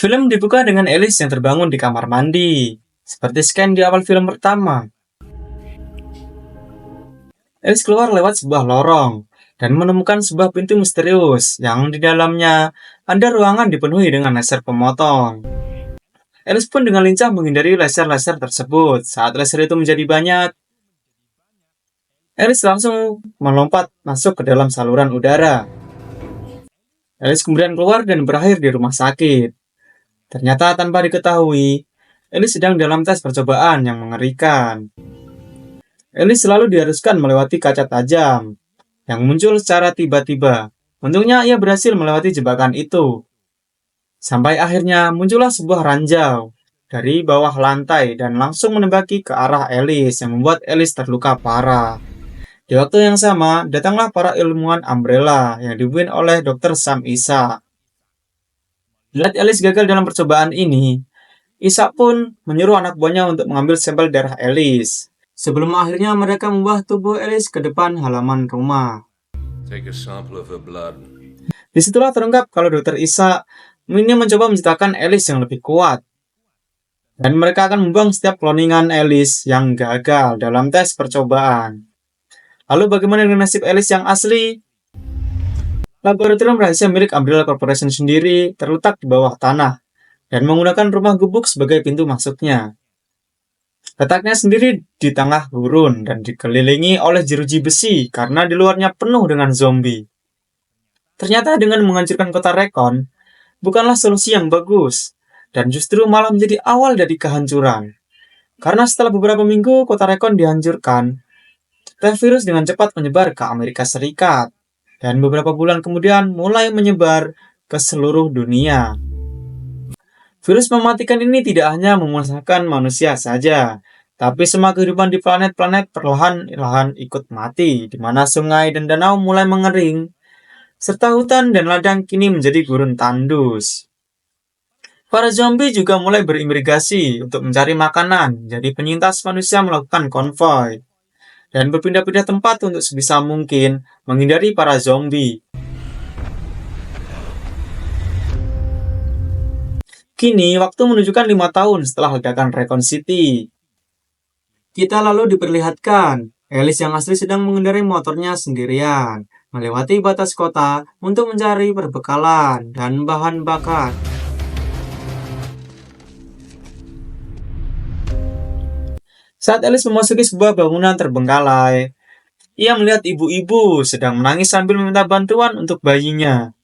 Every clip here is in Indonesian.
Film dibuka dengan Alice yang terbangun di kamar mandi, seperti scan di awal film pertama. Alice keluar lewat sebuah lorong dan menemukan sebuah pintu misterius yang di dalamnya ada ruangan dipenuhi dengan laser pemotong. Alice pun dengan lincah menghindari laser-laser tersebut. Saat laser itu menjadi banyak, Alice langsung melompat masuk ke dalam saluran udara. Alice kemudian keluar dan berakhir di rumah sakit. Ternyata tanpa diketahui, Alice sedang dalam tes percobaan yang mengerikan. Alice selalu diharuskan melewati kaca tajam yang muncul secara tiba-tiba. Untungnya ia berhasil melewati jebakan itu. Sampai akhirnya muncullah sebuah ranjau dari bawah lantai dan langsung menembaki ke arah Alice yang membuat Alice terluka parah. Di waktu yang sama, datanglah para ilmuwan Umbrella yang dipimpin oleh Dr. Sam Isa. Melihat Alice gagal dalam percobaan ini, Isa pun menyuruh anak buahnya untuk mengambil sampel darah Alice. Sebelum akhirnya mereka membawa tubuh Alice ke depan halaman rumah. Take a sample of her blood. Disitulah terungkap kalau Dr. Isa ini mencoba menciptakan Alice yang lebih kuat. Dan mereka akan membuang setiap kloningan Alice yang gagal dalam tes percobaan. Lalu bagaimana dengan nasib Alice yang asli? Laboratorium rahasia milik Umbrella Corporation sendiri terletak di bawah tanah dan menggunakan rumah gubuk sebagai pintu masuknya. Letaknya sendiri di tengah gurun dan dikelilingi oleh jeruji besi karena di luarnya penuh dengan zombie. Ternyata dengan menghancurkan kota Recon bukanlah solusi yang bagus dan justru malah menjadi awal dari kehancuran. Karena setelah beberapa minggu kota Recon dihancurkan, virus dengan cepat menyebar ke Amerika Serikat dan beberapa bulan kemudian mulai menyebar ke seluruh dunia. Virus mematikan ini tidak hanya memusnahkan manusia saja, tapi semua kehidupan di planet-planet perlahan-lahan ikut mati, di mana sungai dan danau mulai mengering, serta hutan dan ladang kini menjadi gurun tandus. Para zombie juga mulai berimigrasi untuk mencari makanan, jadi penyintas manusia melakukan konvoi, dan berpindah-pindah tempat untuk sebisa mungkin menghindari para zombie. Kini, waktu menunjukkan 5 tahun setelah ledakan Recon City. Kita lalu diperlihatkan, Alice yang asli sedang mengendarai motornya sendirian, melewati batas kota untuk mencari perbekalan dan bahan bakar. Saat Alice memasuki sebuah bangunan terbengkalai, ia melihat ibu-ibu sedang menangis sambil meminta bantuan untuk bayinya.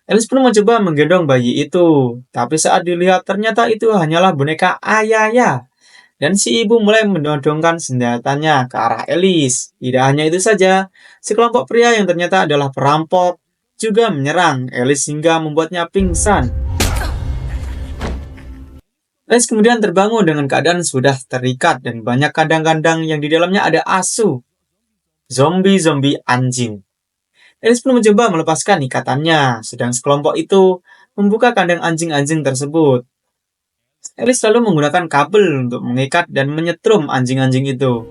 Alice pun mencoba menggendong bayi itu, tapi saat dilihat ternyata itu hanyalah boneka Ayaya. Dan si ibu mulai menodongkan senjatanya ke arah Alice. Tidak hanya itu saja, sekelompok pria yang ternyata adalah perampok juga menyerang Alice hingga membuatnya pingsan. Alice kemudian terbangun dengan keadaan sudah terikat dan banyak kandang-kandang yang di dalamnya ada asu. Zombie-zombie anjing. Alice pun mencoba melepaskan ikatannya, sedang sekelompok itu membuka kandang anjing-anjing tersebut. Alice selalu menggunakan kabel untuk mengikat dan menyetrum anjing-anjing itu.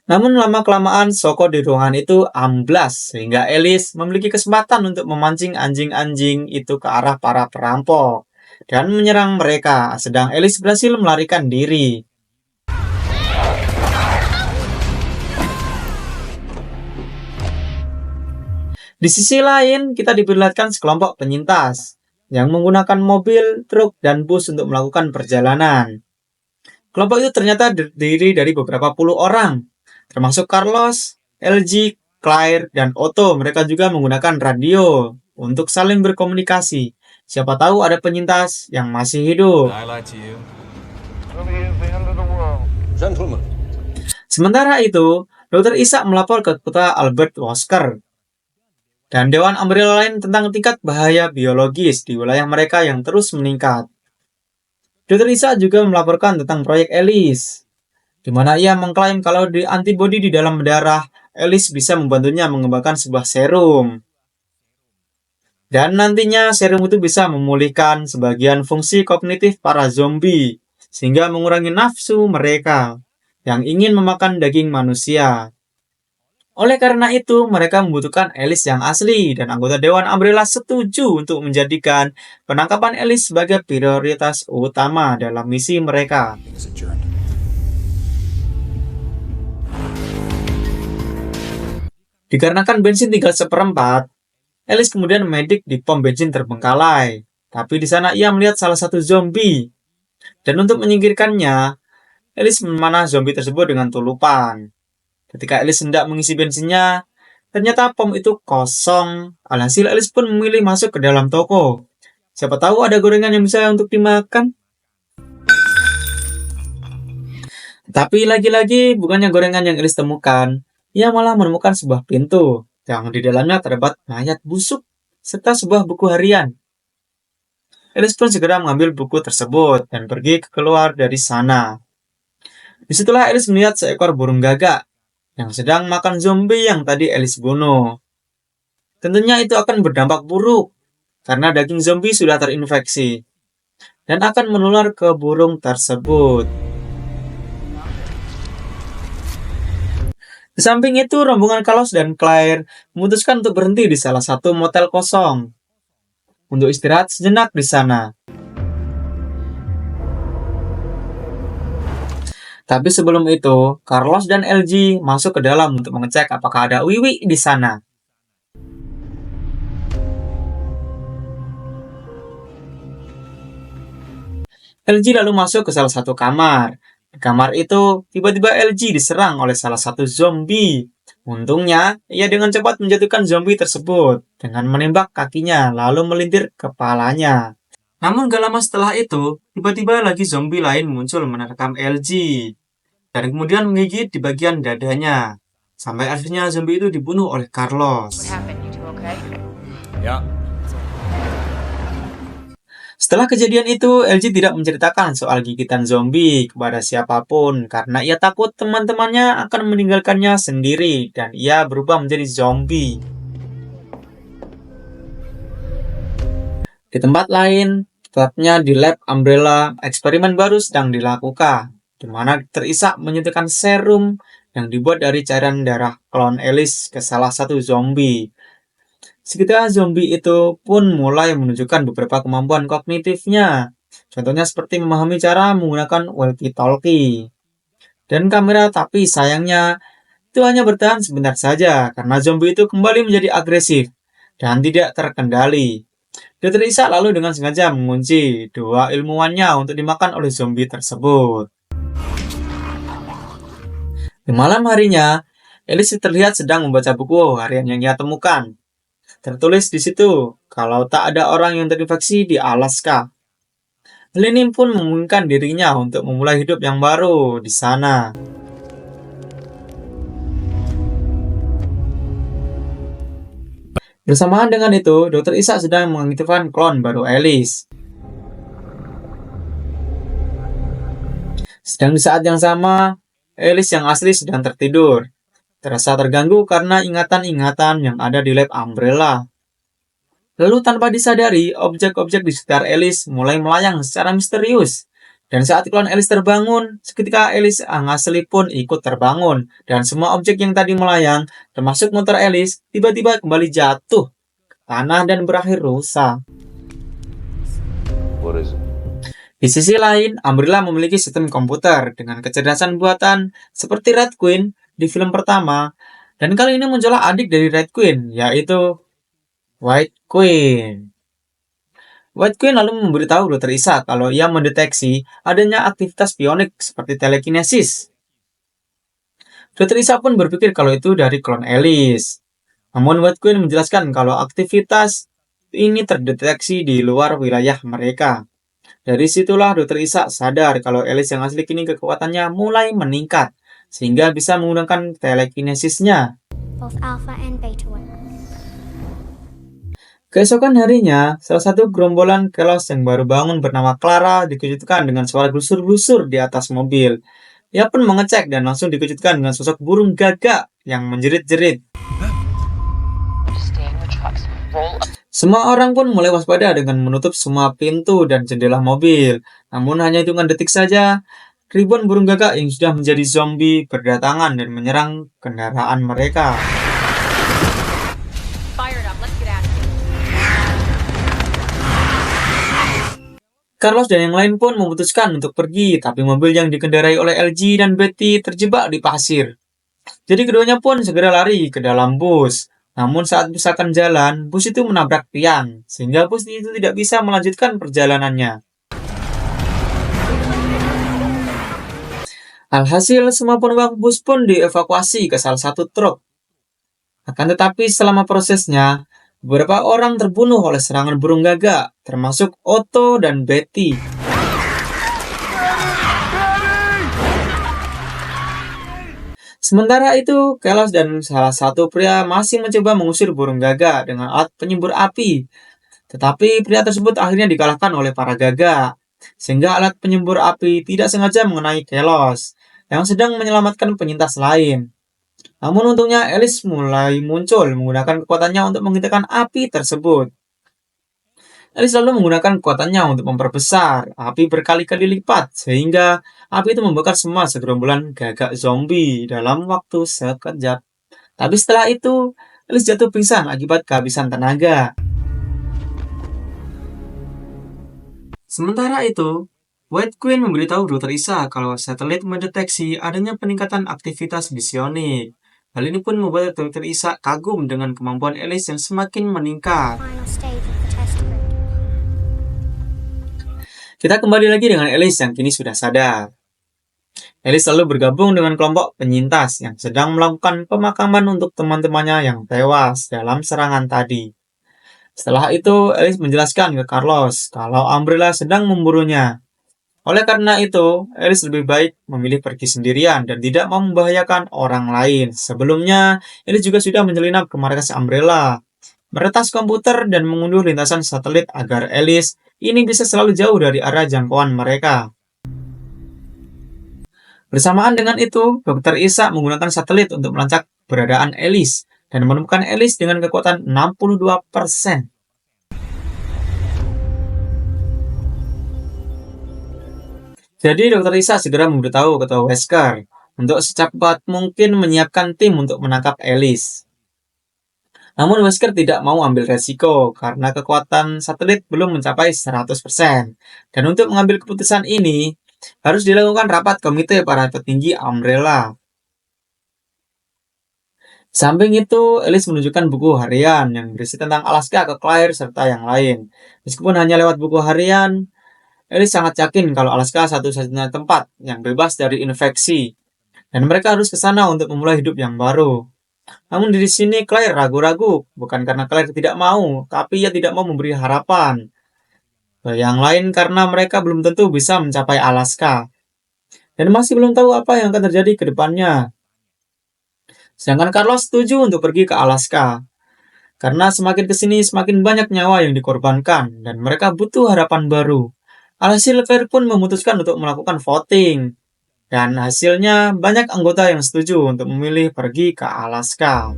Namun lama-kelamaan Soko di ruangan itu amblas sehingga Alice memiliki kesempatan untuk memancing anjing-anjing itu ke arah para perampok dan menyerang mereka, sedang Alice berhasil melarikan diri. Di sisi lain, kita diperlihatkan sekelompok penyintas yang menggunakan mobil, truk, dan bus untuk melakukan perjalanan. Kelompok itu ternyata terdiri dari beberapa puluh orang, termasuk Carlos, LG, Claire, dan Otto. Mereka juga menggunakan radio untuk saling berkomunikasi. Siapa tahu ada penyintas yang masih hidup. Gentlemen. Sementara itu, Dr. Isa melapor ke Kota Albert Wesker dan Dewan Umbrella lain tentang tingkat bahaya biologis di wilayah mereka yang terus meningkat. Dr. Isa juga melaporkan tentang proyek Alice, di mana ia mengklaim kalau di antibodi di dalam darah Alice bisa membantunya mengembangkan sebuah serum. Dan nantinya serum itu bisa memulihkan sebagian fungsi kognitif para zombie, sehingga mengurangi nafsu mereka. yang ingin memakan daging manusia. Oleh karena itu, mereka membutuhkan Alice yang asli dan anggota Dewan Umbrella setuju untuk menjadikan penangkapan Alice sebagai prioritas utama dalam misi mereka. Dikarenakan bensin tinggal seperempat, Alice kemudian medik di pom bensin terbengkalai. Tapi di sana ia melihat salah satu zombie. Dan untuk menyingkirkannya, Alice memanah zombie tersebut dengan tulupan. Ketika Alice hendak mengisi bensinnya, ternyata pom itu kosong. Alhasil Alice pun memilih masuk ke dalam toko. Siapa tahu ada gorengan yang bisa untuk dimakan. Tapi lagi-lagi bukannya gorengan yang Alice temukan, ia malah menemukan sebuah pintu yang di dalamnya terdapat mayat busuk serta sebuah buku harian. Alice pun segera mengambil buku tersebut dan pergi keluar dari sana. Disitulah Alice melihat seekor burung gagak yang sedang makan zombie yang tadi Alice bunuh. Tentunya itu akan berdampak buruk, karena daging zombie sudah terinfeksi, dan akan menular ke burung tersebut. Di samping itu, rombongan Carlos dan Claire memutuskan untuk berhenti di salah satu motel kosong, untuk istirahat sejenak di sana. Tapi sebelum itu, Carlos dan LG masuk ke dalam untuk mengecek apakah ada Wiwi di sana. LG lalu masuk ke salah satu kamar. Di kamar itu, tiba-tiba LG diserang oleh salah satu zombie. Untungnya, ia dengan cepat menjatuhkan zombie tersebut dengan menembak kakinya lalu melintir kepalanya. Namun gak lama setelah itu, tiba-tiba lagi zombie lain muncul menerkam LG dan kemudian menggigit di bagian dadanya. Sampai akhirnya zombie itu dibunuh oleh Carlos. Yeah. Setelah kejadian itu, LG tidak menceritakan soal gigitan zombie kepada siapapun karena ia takut teman-temannya akan meninggalkannya sendiri dan ia berubah menjadi zombie. Di tempat lain, tepatnya di lab Umbrella, eksperimen baru sedang dilakukan, di mana Dr. Isaac menyuntikkan serum yang dibuat dari cairan darah klon Alice ke salah satu zombie. Seketika zombie itu pun mulai menunjukkan beberapa kemampuan kognitifnya. Contohnya seperti memahami cara menggunakan walkie-talkie dan kamera, tapi sayangnya itu hanya bertahan sebentar saja karena zombie itu kembali menjadi agresif dan tidak terkendali. Dr. Isaac lalu dengan sengaja mengunci dua ilmuwannya untuk dimakan oleh zombie tersebut. Di malam harinya, Alice terlihat sedang membaca buku harian yang ia temukan. Tertulis di situ kalau tak ada orang yang terinfeksi di Alaska. Hal ini pun memungkinkan dirinya untuk memulai hidup yang baru di sana. Bersamaan dengan itu, Dr. Isaac sedang mengaktifkan klon baru Alice. Sedang di saat yang sama, Alice yang asli sedang tertidur. Terasa terganggu karena ingatan-ingatan yang ada di lab Umbrella. Lalu tanpa disadari, objek-objek di sekitar Alice mulai melayang secara misterius. Dan saat klon Alice terbangun, seketika Alice yang asli pun ikut terbangun. Dan semua objek yang tadi melayang, termasuk motor Alice, tiba-tiba kembali jatuh ke tanah dan berakhir rusak. What is it? Di sisi lain, Umbrella memiliki sistem komputer dengan kecerdasan buatan seperti Red Queen di film pertama, dan kali ini muncullah adik dari Red Queen, yaitu White Queen. White Queen lalu memberitahu Dr. Isaac kalau ia mendeteksi adanya aktivitas pionik seperti telekinesis. Dr. Isaac pun berpikir kalau itu dari klon Alice. Namun White Queen menjelaskan kalau aktivitas ini terdeteksi di luar wilayah mereka. Dari situlah Dr. Isaac sadar kalau Alice yang asli kini kekuatannya mulai meningkat, sehingga bisa menggunakan telekinesisnya. Both alpha and beta were. Keesokan harinya, salah satu gerombolan Carlos yang baru bangun bernama Clara dikejutkan dengan suara gusur-gusur di atas mobil. Ia pun mengecek dan langsung dikejutkan dengan sosok burung gagak yang menjerit-jerit. Semua orang pun mulai waspada dengan menutup semua pintu dan jendela mobil. Namun hanya hitungan detik saja, ribuan burung gagak yang sudah menjadi zombie berdatangan dan menyerang kendaraan mereka. Fire it up. Let's get out of here. Carlos dan yang lain pun memutuskan untuk pergi, tapi mobil yang dikendarai oleh LG dan Betty terjebak di pasir. Jadi keduanya pun segera lari ke dalam bus. Namun saat bus akan jalan, bus itu menabrak tiang, sehingga bus itu tidak bisa melanjutkan perjalanannya. Alhasil, semua penumpang bus pun dievakuasi ke salah satu truk. Akan tetapi selama prosesnya, beberapa orang terbunuh oleh serangan burung gagak, termasuk Otto dan Betty. Sementara itu, Carlos dan salah satu pria masih mencoba mengusir burung gagak dengan alat penyembur api. Tetapi pria tersebut akhirnya dikalahkan oleh para gagak, sehingga alat penyembur api tidak sengaja mengenai Carlos, yang sedang menyelamatkan penyintas lain. Namun untungnya Alice mulai muncul menggunakan kekuatannya untuk menghentikan api tersebut. Alice lalu menggunakan kekuatannya untuk memperbesar api berkali-kali lipat, sehingga api itu membakar semua segerombolan gagak zombie dalam waktu sekejap. Tapi setelah itu, Alice jatuh pingsan akibat kehabisan tenaga. Sementara itu, White Queen memberitahu Dr. Isa kalau satelit mendeteksi adanya peningkatan aktivitas bisionik. Hal ini pun membuat Dr. Isa kagum dengan kemampuan Alice yang semakin meningkat. Final stage of the test grid. Kita kembali lagi dengan Alice yang kini sudah sadar. Alice lalu bergabung dengan kelompok penyintas yang sedang melakukan pemakaman untuk teman-temannya yang tewas dalam serangan tadi. Setelah itu, Alice menjelaskan ke Carlos kalau Umbrella sedang memburunya. Oleh karena itu, Alice lebih baik memilih pergi sendirian dan tidak mau membahayakan orang lain. Sebelumnya, Alice juga sudah menyelinap ke markas Umbrella, meretas komputer dan mengunduh lintasan satelit agar Alice ini bisa selalu jauh dari area jangkauan mereka. Bersamaan dengan itu, Dr. Isa menggunakan satelit untuk melacak keberadaan Alice dan menemukan Alice dengan kekuatan 62%. Jadi Dr. Isa segera memberitahu Ketua Wesker untuk secepat mungkin menyiapkan tim untuk menangkap Alice. Namun Wesker tidak mau ambil resiko karena kekuatan satelit belum mencapai 100%. Dan untuk mengambil keputusan ini, harus dilakukan rapat komite para petinggi Umbrella. Samping itu, Alice menunjukkan buku harian yang berisi tentang Alaska ke Claire serta yang lain. Meskipun hanya lewat buku harian, Alice sangat yakin kalau Alaska satu-satunya tempat yang bebas dari infeksi. Dan mereka harus ke sana untuk memulai hidup yang baru. Namun di sini Claire ragu-ragu, bukan karena Claire tidak mau, tapi ia tidak mau memberi harapan. Yang lain karena mereka belum tentu bisa mencapai Alaska. Dan masih belum tahu apa yang akan terjadi ke depannya. Sedangkan Carlos setuju untuk pergi ke Alaska. Karena semakin kesini semakin banyak nyawa yang dikorbankan dan mereka butuh harapan baru. Alhasil Claire pun memutuskan untuk melakukan voting. Dan hasilnya banyak anggota yang setuju untuk memilih pergi ke Alaska.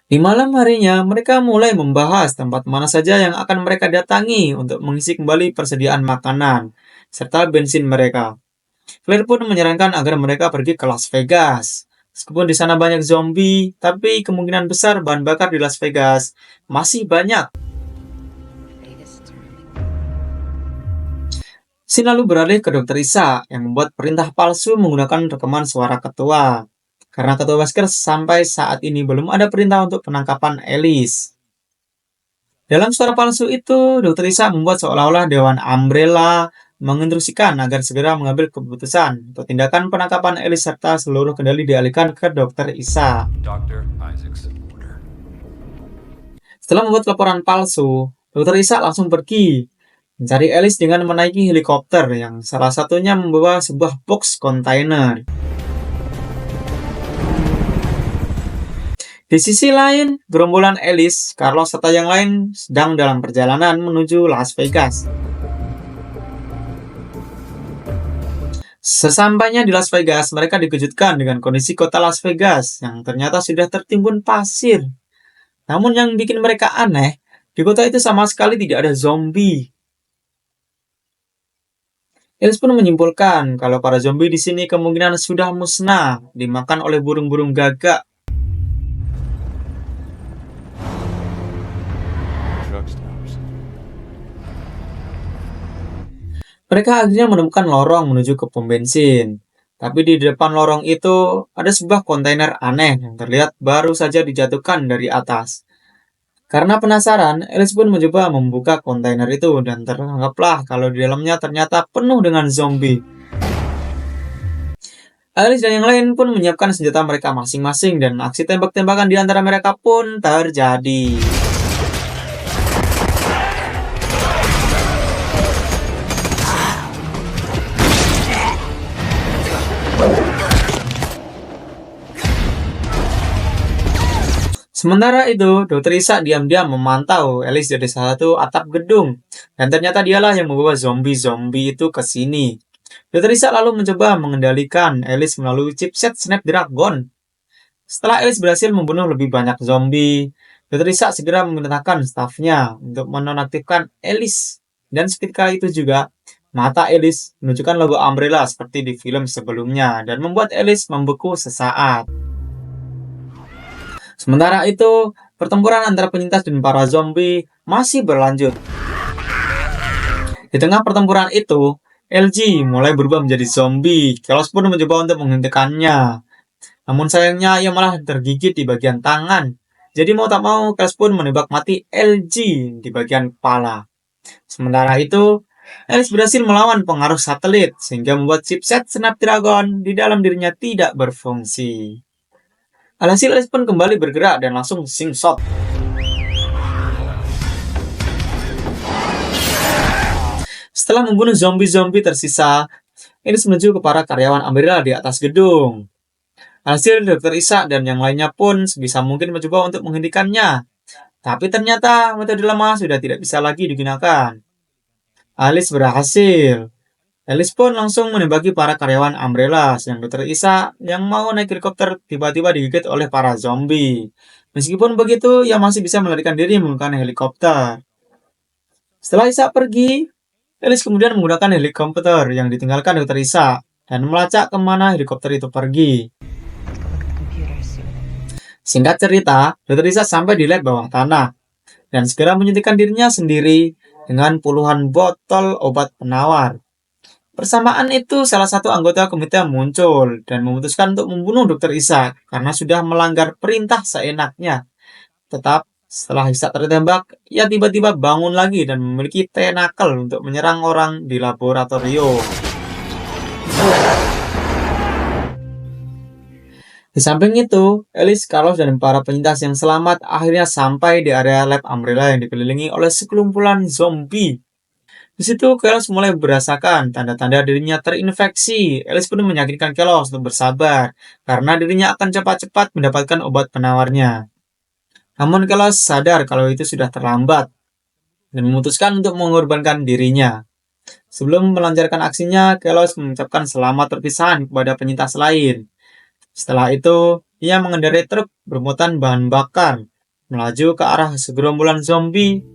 Di malam harinya, mereka mulai membahas tempat mana saja yang akan mereka datangi untuk mengisi kembali persediaan makanan, serta bensin mereka. Claire pun menyarankan agar mereka pergi ke Las Vegas. Meskipun di sana banyak zombie, tapi kemungkinan besar bahan bakar di Las Vegas masih banyak. Scene lalu beralih ke Dr. Isa yang membuat perintah palsu menggunakan rekaman suara ketua. Karena ketua Wesker sampai saat ini belum ada perintah untuk penangkapan Alice. Dalam suara palsu itu, Dr. Isa membuat seolah-olah Dewan Umbrella menginstruksikan agar segera mengambil keputusan untuk tindakan penangkapan Alice serta seluruh kendali dialihkan ke Dr. Isa. Dr. Isaacson order. Setelah membuat laporan palsu, Dr. Isa langsung pergi mencari Alice dengan menaiki helikopter yang salah satunya membawa sebuah box kontainer. Di sisi lain, gerombolan Alice, Carlos serta yang lain sedang dalam perjalanan menuju Las Vegas. Sesampainya di Las Vegas, mereka dikejutkan dengan kondisi kota Las Vegas yang ternyata sudah tertimbun pasir. Namun yang bikin mereka aneh, Di kota itu sama sekali tidak ada zombie. Alice pun menyimpulkan kalau para zombie di sini kemungkinan sudah musnah, dimakan oleh burung-burung gagak. Truck stops. Mereka akhirnya menemukan lorong menuju ke pom bensin. Tapi di depan lorong itu ada sebuah kontainer aneh yang terlihat baru saja dijatuhkan dari atas. Karena penasaran, Alice pun mencoba membuka kontainer itu dan tertangkaplah kalau di dalamnya ternyata penuh dengan zombie. Alice dan yang lain pun menyiapkan senjata mereka masing-masing dan aksi tembak-tembakan di antara mereka pun terjadi. Sementara itu, Dr. Isa diam-diam memantau Alice dari salah satu atap gedung. Dan ternyata dialah yang membawa zombie-zombie itu ke sini. Dr. Isa lalu mencoba mengendalikan Alice melalui chipset Snapdragon. Setelah Alice berhasil membunuh lebih banyak zombie, Dr. Isa segera memerintahkan stafnya untuk menonaktifkan Alice. Dan seketika itu juga, mata Alice menunjukkan logo Umbrella seperti di film sebelumnya dan membuat Alice membeku sesaat. Sementara itu, pertempuran antara penyintas dan para zombie masih berlanjut. Di tengah pertempuran itu, LG mulai berubah menjadi zombie. Kelos pun mencoba untuk menghentikannya. Namun sayangnya ia malah tergigit di bagian tangan. Jadi mau tak mau, Kelos pun menembak mati LG di bagian kepala. Sementara itu, Alice berhasil melawan pengaruh satelit sehingga membuat chipset Snapdragon di dalam dirinya tidak berfungsi. Alhasil Alice pun kembali bergerak dan langsung slingshot. Setelah membunuh zombie-zombie tersisa, Alice menuju ke para karyawan Umbrella di atas gedung. Alhasil Dr. Isa dan yang lainnya pun sebisa mungkin mencoba untuk menghentikannya. Tapi ternyata metode lama sudah tidak bisa lagi digunakan. Alice berhasil. Alice pun langsung menembaki para karyawan Umbrella, sedang Dr. Isa yang mau naik helikopter tiba-tiba digigit oleh para zombie. Meskipun begitu, ia masih bisa melarikan diri menggunakan helikopter. Setelah Isa pergi, Alice kemudian menggunakan helikopter yang ditinggalkan Dr. Isa dan melacak kemana helikopter itu pergi. Singkat cerita, Dr. Isa sampai di lab bawah tanah dan segera menyuntikkan dirinya sendiri dengan puluhan botol obat penawar. Bersamaan itu, salah satu anggota komite muncul dan memutuskan untuk membunuh Dr. Isa karena sudah melanggar perintah seenaknya. Tetap, setelah Isa tertembak, ia tiba-tiba bangun lagi dan memiliki tenakel untuk menyerang orang di laboratorium. Di samping itu, Alice, Carlos, dan para penyintas yang selamat akhirnya sampai di area lab Umbrella yang dikelilingi oleh sekelumpulan zombie. Di situ, Kelos mulai merasakan tanda-tanda dirinya terinfeksi. Alice pun meyakinkan Kelos untuk bersabar, karena dirinya akan cepat-cepat mendapatkan obat penawarnya. Namun Kelos sadar kalau itu sudah terlambat, dan memutuskan untuk mengorbankan dirinya. Sebelum melancarkan aksinya, Kelos mengucapkan selamat perpisahan kepada penyintas lain. Setelah itu, ia mengendarai truk bermuatan bahan bakar, melaju ke arah segerombolan zombie.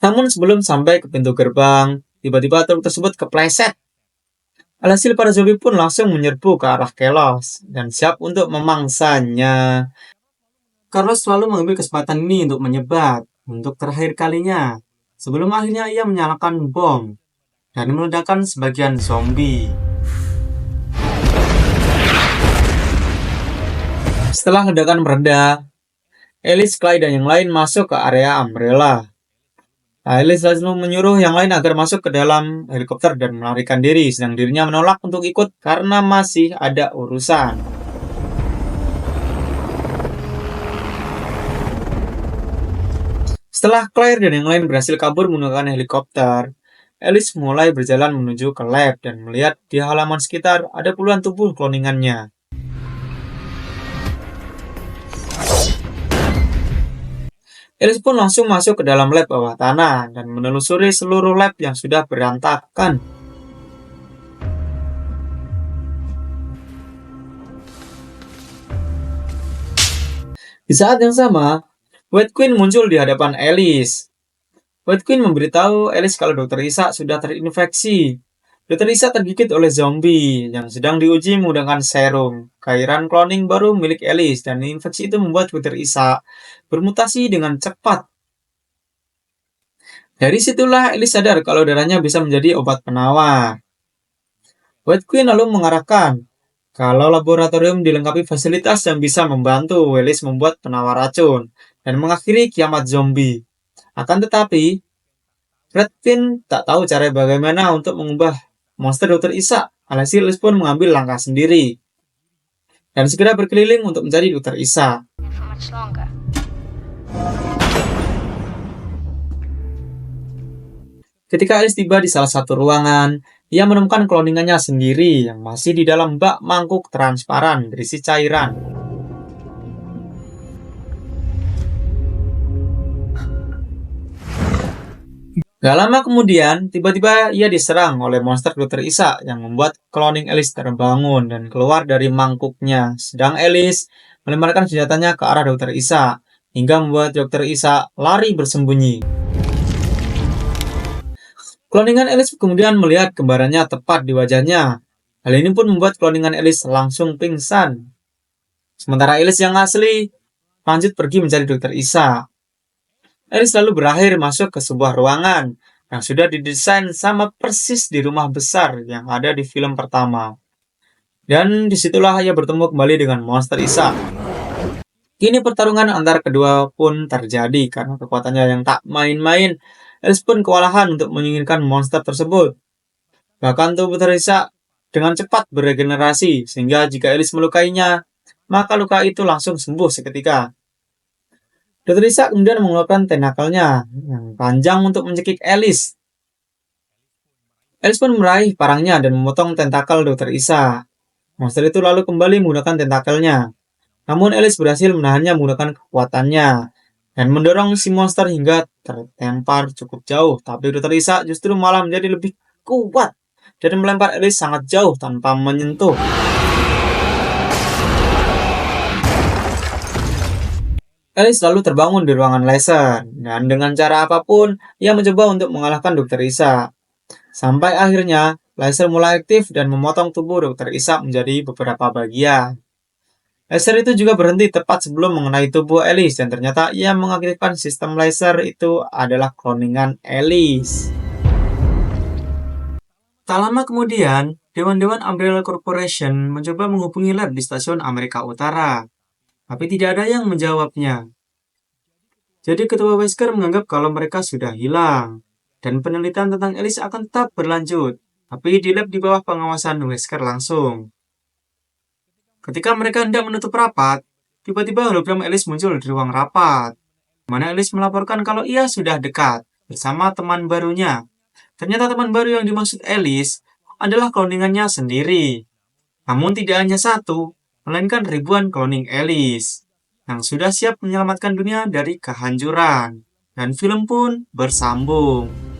Namun sebelum sampai ke pintu gerbang, tiba-tiba truk tersebut kepleset. Alhasil para zombie pun langsung menyerbu ke arah Kelos dan siap untuk memangsanya. Carlos selalu mengambil kesempatan ini untuk menyebat untuk terakhir kalinya, sebelum akhirnya ia menyalakan bom dan meledakkan sebagian zombie. Setelah ledakan mereda, Alice, Clay, dan yang lain masuk ke area Umbrella. Alice lalu menyuruh yang lain agar masuk ke dalam helikopter dan melarikan diri, sedang dirinya menolak untuk ikut karena masih ada urusan. Setelah Claire dan yang lain berhasil kabur menggunakan helikopter, Alice mulai berjalan menuju ke lab dan melihat di halaman sekitar ada puluhan tubuh cloningannya. Alice pun langsung masuk ke dalam lab bawah tanah dan menelusuri seluruh lab yang sudah berantakan. Di saat yang sama, White Queen muncul di hadapan Alice. White Queen memberitahu Alice kalau Dr. Isa sudah terinfeksi. Dr. Isa tergigit oleh zombie yang sedang diuji menggunakan serum, cairan cloning baru milik Alice, dan infeksi itu membuat Dr. Isa bermutasi dengan cepat. Dari situlah Alice sadar kalau darahnya bisa menjadi obat penawar. White Queen lalu mengarahkan kalau laboratorium dilengkapi fasilitas yang bisa membantu Alice membuat penawar racun dan mengakhiri kiamat zombie. Akan tetapi, Red Queen tak tahu cara bagaimana untuk mengubah monster Dr. Isa. Alhasil Alice pun mengambil langkah sendiri dan segera berkeliling untuk mencari Dr. Isa. For much longer. Ketika Alice tiba di salah satu ruangan, ia menemukan cloningannya sendiri yang masih di dalam bak mangkuk transparan berisi cairan. Gak lama kemudian, tiba-tiba ia diserang oleh monster Dr. Isa yang membuat cloning Alice terbangun dan keluar dari mangkuknya. Sedang Alice melemparkan senjatanya ke arah Dr. Isa hingga membuat Dr. Isa lari bersembunyi. Cloningan Alice kemudian melihat kembarannya tepat di wajahnya. Hal ini pun membuat cloningan Alice langsung pingsan. Sementara Alice yang asli lanjut pergi mencari Dr. Isa. Alice lalu berakhir masuk ke sebuah ruangan yang sudah didesain sama persis di rumah besar yang ada di film pertama. Dan disitulah ia bertemu kembali dengan monster Isa. Kini pertarungan antara kedua pun terjadi karena kekuatannya yang tak main-main. Alice pun kewalahan untuk menyingkirkan monster tersebut. Bahkan tubuh Teresa dengan cepat beregenerasi, sehingga jika Alice melukainya, maka luka itu langsung sembuh seketika. Dr. Isa kemudian mengeluarkan tentakelnya yang panjang untuk mencekik Alice. Alice pun meraih parangnya dan memotong tentakel Dr. Isa. Monster itu lalu kembali menggunakan tentakelnya. Namun Alice berhasil menahannya menggunakan kekuatannya dan mendorong si monster hingga terlempar cukup jauh. Tapi Dr. Isa justru malah menjadi lebih kuat dan melempar Alice sangat jauh tanpa menyentuh. Alice lalu terbangun di ruangan laser, dan dengan cara apapun, ia mencoba untuk mengalahkan Dr. Isa. Sampai akhirnya, laser mulai aktif dan memotong tubuh Dr. Isa menjadi beberapa bagian. Laser itu juga berhenti tepat sebelum mengenai tubuh Alice, dan ternyata ia mengaktifkan sistem laser itu adalah cloningan Alice. Tak lama kemudian, dewan-dewan Umbrella Corporation mencoba menghubungi lab di stasiun Amerika Utara, tapi tidak ada yang menjawabnya. Jadi ketua Wesker menganggap kalau mereka sudah hilang, dan penelitian tentang Alice akan tetap berlanjut, tapi di lab di bawah pengawasan Wesker langsung. Ketika mereka hendak menutup rapat, tiba-tiba hologram Alice muncul di ruang rapat, di mana Alice melaporkan kalau ia sudah dekat bersama teman barunya. Ternyata teman baru yang dimaksud Alice adalah cloningannya sendiri. Namun tidak hanya satu, melainkan ribuan cloning Alice yang sudah siap menyelamatkan dunia dari kehancuran. Dan film pun bersambung.